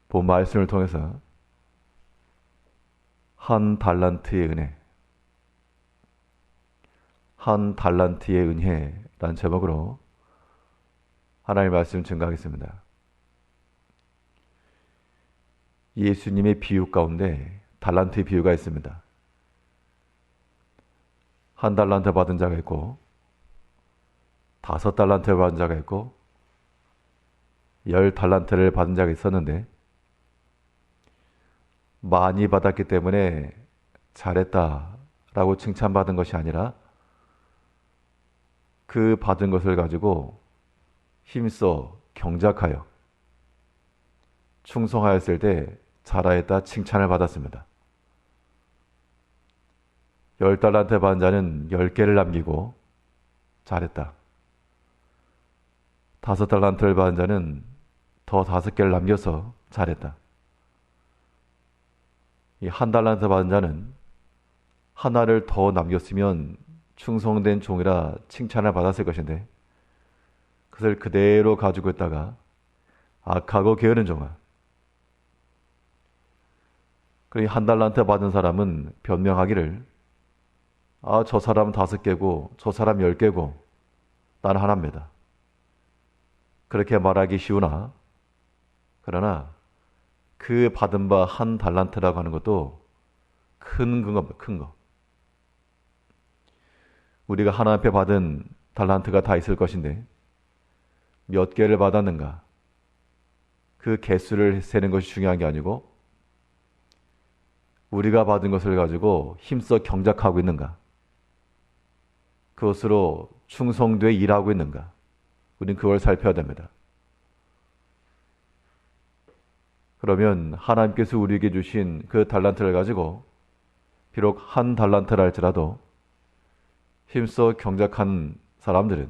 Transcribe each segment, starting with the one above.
본 말씀을 통해서 한 달란트의 은혜, 한 달란트의 은혜라는 제목으로 하나님의 말씀 증거하겠습니다. 예수님의 비유 가운데 달란트의 비유가 있습니다. 한 달란트 받은 자가 있고 5달란트를 받은 자가 있고 10달란트를 받은 자가 있었는데 많이 받았기 때문에 잘했다라고 칭찬받은 것이 아니라 그 받은 것을 가지고 힘써 경작하여 충성하였을 때 잘하였다 칭찬을 받았습니다. 10달란트 받은 자는 10개를 남기고 잘했다. 5달란트를 받은 자는 더 5개를 남겨서 잘했다. 이 한 달란트 받은 자는 하나를 더 남겼으면 충성된 종이라 칭찬을 받았을 것인데 그것을 그대로 가지고 있다가 악하고 게으른 종아. 그리고 한 달란트 받은 사람은 변명하기를 저 사람은 5개고 저 사람 10개고 나는 하나입니다. 그렇게 말하기 쉬우나 그러나 그 받은 바 한 달란트라고 하는 것도 큰 겁니다. 큰 거. 우리가 하나님 앞에 받은 달란트가 다 있을 것인데 몇 개를 받았는가? 그 개수를 세는 것이 중요한 게 아니고 우리가 받은 것을 가지고 힘써 경작하고 있는가? 그것으로 충성되어 일하고 있는가? 우리는 그걸 살펴야 됩니다. 그러면 하나님께서 우리에게 주신 그 달란트를 가지고 비록 한 달란트라 할지라도 힘써 경작한 사람들은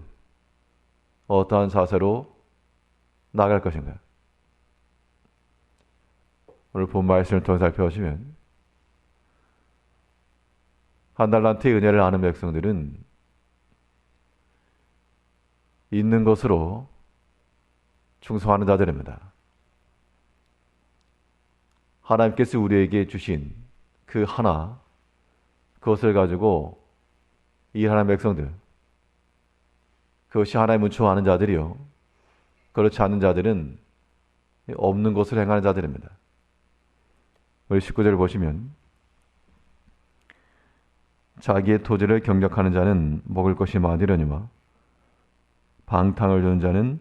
어떠한 자세로 나아갈 것인가? 오늘 본 말씀을 통해 살펴보시면 한 달란트의 은혜를 아는 백성들은 있는 것으로 충성하는 자들입니다. 하나님께서 우리에게 주신 그 하나, 그것을 가지고 일하는 백성들, 그것이 하나님을 좋아하는 자들이요. 그렇지 않은 자들은 없는 것을 행하는 자들입니다. 우리 19절을 보시면 자기의 토지를 경작하는 자는 먹을 것이 많으려니와 방탕을 두는 자는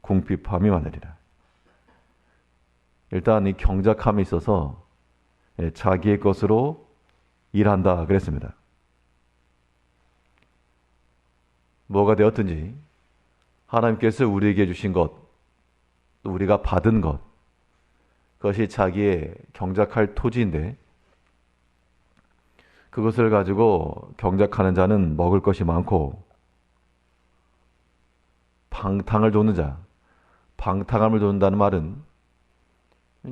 궁핍함이 많으리라. 일단 이 경작함에 있어서 자기의 것으로 일한다 그랬습니다. 뭐가 되었든지 하나님께서 우리에게 주신 것, 또 우리가 받은 것, 그것이 자기의 경작할 토지인데 그것을 가지고 경작하는 자는 먹을 것이 많고 방탕을 도는 자, 방탕함을 돈다는 말은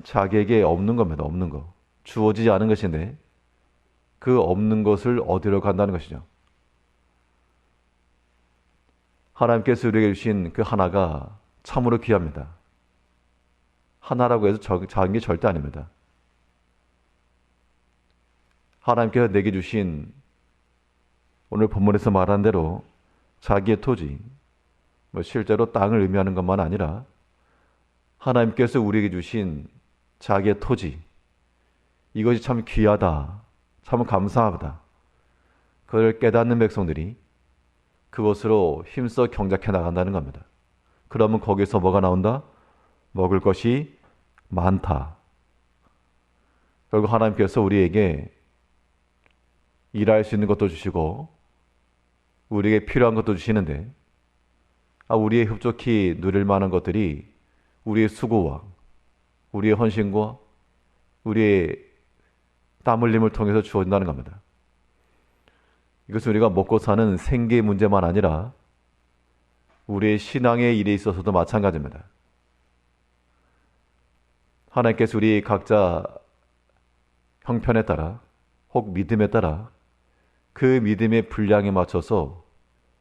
자기에게 없는 겁니다. 없는 거. 주어지지 않은 것인데 그 없는 것을 얻으려 간다는 것이죠. 하나님께서 우리에게 주신 그 하나가 참으로 귀합니다. 하나라고 해서 작은 게 절대 아닙니다. 하나님께서 내게 주신 오늘 본문에서 말한 대로 자기의 토지, 실제로 땅을 의미하는 것만 아니라 하나님께서 우리에게 주신 자기의 토지, 이것이 참 귀하다, 참 감사하다. 그걸 깨닫는 백성들이 그것으로 힘써 경작해 나간다는 겁니다. 그러면 거기서 뭐가 나온다? 먹을 것이 많다. 결국 하나님께서 우리에게 일할 수 있는 것도 주시고 우리에게 필요한 것도 주시는데 우리의 흡족히 누릴 만한 것들이 우리의 수고와 우리의 헌신과 우리의 땀 흘림을 통해서 주어진다는 겁니다. 이것은 우리가 먹고 사는 생계의 문제만 아니라 우리의 신앙의 일에 있어서도 마찬가지입니다. 하나님께서 우리 각자 형편에 따라 혹 믿음에 따라 그 믿음의 분량에 맞춰서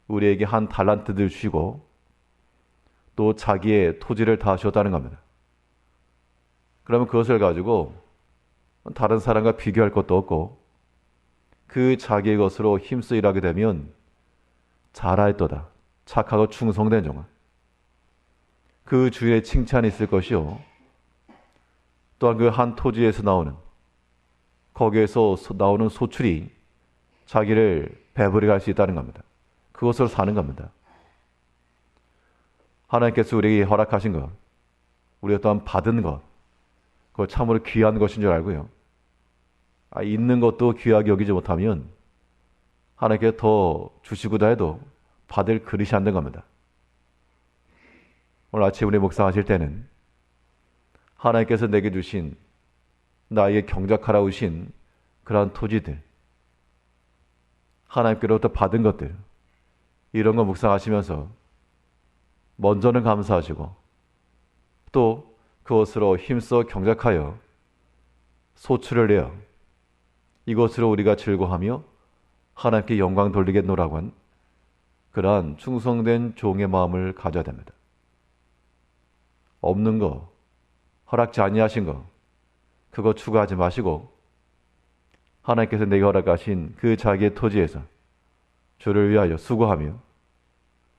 우리에게 한 달란트를 주시고 또 자기의 토지를 다 주었다는 겁니다. 그러면 그것을 가지고 다른 사람과 비교할 것도 없고 그 자기의 것으로 힘써 일하게 되면 잘하였도다. 착하고 충성된 종아. 그 주위에 칭찬이 있을 것이요. 또한 그 한 토지에서 나오는 거기에서 나오는 소출이 자기를 배부리게 할 수 있다는 겁니다. 그것으로 사는 겁니다. 하나님께서 우리에게 허락하신 것, 우리가 또한 받은 것, 그거 참으로 귀한 것인 줄 알고요. 있는 것도 귀하게 여기지 못하면 하나님께 더 주시고자 해도 받을 그릇이 안 된 겁니다. 오늘 아침 우리 묵상하실 때는 하나님께서 내게 주신 나에게 경작하라 주신 그러한 토지들, 하나님께로부터 받은 것들, 이런 거 묵상하시면서 먼저는 감사하시고 또 그것으로 힘써 경작하여 소출을 내어 이것으로 우리가 즐거워하며 하나님께 영광 돌리겠노라고 한 그러한 충성된 종의 마음을 가져야 됩니다. 없는 거, 허락지 아니하신 거, 그거 추구하지 마시고 하나님께서 내게 허락하신 그 자기의 토지에서 주를 위하여 수고하며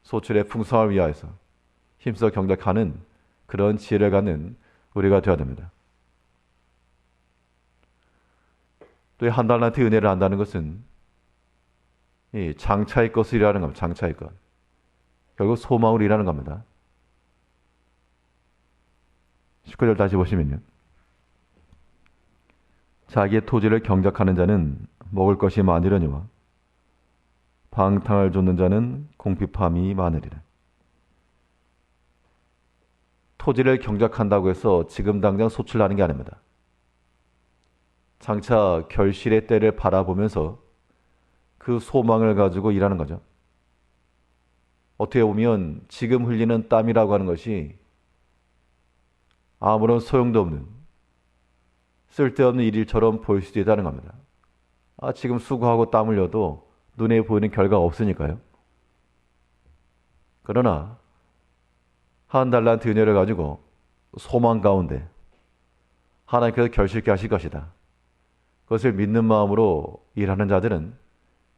소출의 풍성함을 위하여서 힘써 경작하는 그런 지혜를 갖는 우리가 되어야 됩니다. 또 한 달란트 은혜를 안다는 것은 이 장차의 것을 일하는 겁니다. 장차의 것. 결국 소망을 일하는 겁니다. 19절 다시 보시면요. 자기의 토지를 경작하는 자는 먹을 것이 많으려니와 방탕을 좇는 자는 공핍함이 많으리라. 토지를 경작한다고 해서 지금 당장 소출나는 게 아닙니다. 장차 결실의 때를 바라보면서 그 소망을 가지고 일하는 거죠. 어떻게 보면 지금 흘리는 땀이라고 하는 것이 아무런 소용도 없는 쓸데없는 일처럼 보일 수도 있다는 겁니다. 지금 수고하고 땀 흘려도 눈에 보이는 결과가 없으니까요. 그러나 한 달란트 은혜를 가지고 소망 가운데 하나님께서 결실케 하실 것이다. 그것을 믿는 마음으로 일하는 자들은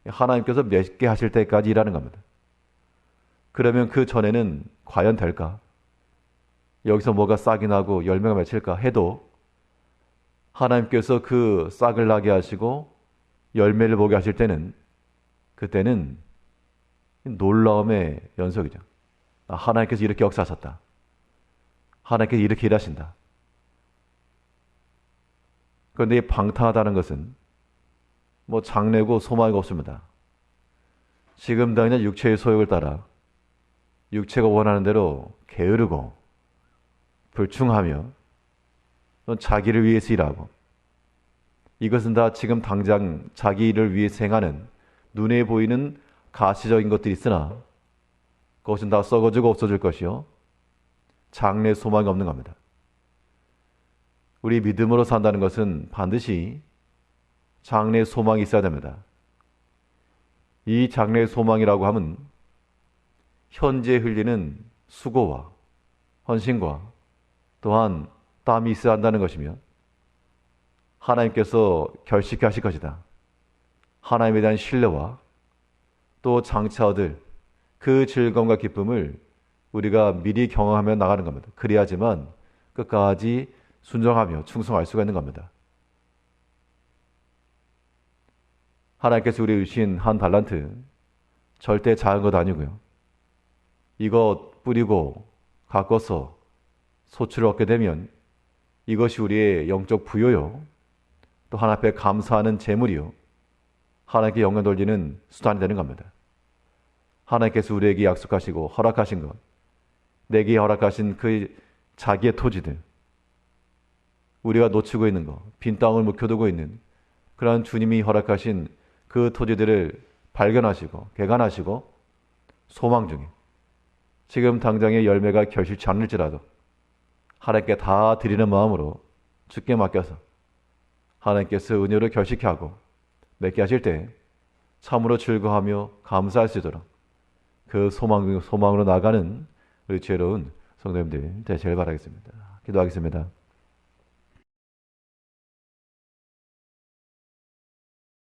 하나님께서 맺게 하실 때까지 일하는 겁니다. 그러면 그 전에는 과연 될까? 여기서 뭐가 싹이 나고 열매가 맺힐까 해도 하나님께서 그 싹을 나게 하시고 열매를 보게 하실 때는 그때는 놀라움의 연속이죠. 하나님께서 이렇게 역사하셨다. 하나님께서 이렇게 일하신다. 그런데 이 방탕하다는 것은 뭐 장래고 소망이 없습니다. 지금 당장 육체의 소욕을 따라 육체가 원하는 대로 게으르고 불충하며 자기를 위해서 일하고 이것은 다 지금 당장 자기 일을 위해서 행하는 눈에 보이는 가시적인 것들이 있으나 그것은 다 썩어지고 없어질 것이요 장래 소망이 없는 겁니다. 우리 믿음으로 산다는 것은 반드시 장래 소망이 있어야 됩니다. 이 장래 소망이라고 하면 현재 흘리는 수고와 헌신과 또한 땀이 있어야 한다는 것이며 하나님께서 결실케 하실 것이다. 하나님에 대한 신뢰와 또 장차 얻을 그 즐거움과 기쁨을 우리가 미리 경험하며 나가는 겁니다. 그래야지만 끝까지 순종하며 충성할 수가 있는 겁니다. 하나님께서 우리 주신 한 달란트 절대 작은 것 아니고요. 이것 뿌리고 가꿔서 소출을 얻게 되면 이것이 우리의 영적 부여요. 또 하나님 앞에 감사하는 재물이요. 하나님께 영광 돌리는 수단이 되는 겁니다. 하나님께서 우리에게 약속하시고 허락하신 것, 내게 허락하신 그 자기의 토지들, 우리가 놓치고 있는 것, 빈 땅을 묵혀두고 있는 그러한 주님이 허락하신 그 토지들을 발견하시고 개간하시고 소망 중에 지금 당장의 열매가 결실치 않을지라도 하나님께 다 드리는 마음으로 주께 맡겨서 하나님께서 은혜로 결실케 하고 맺게 하실 때 참으로 즐거워하며 감사할 수 있도록 그 소망으로 나가는 우리 죄로운 성도님들 되시길 바라겠습니다. 기도하겠습니다.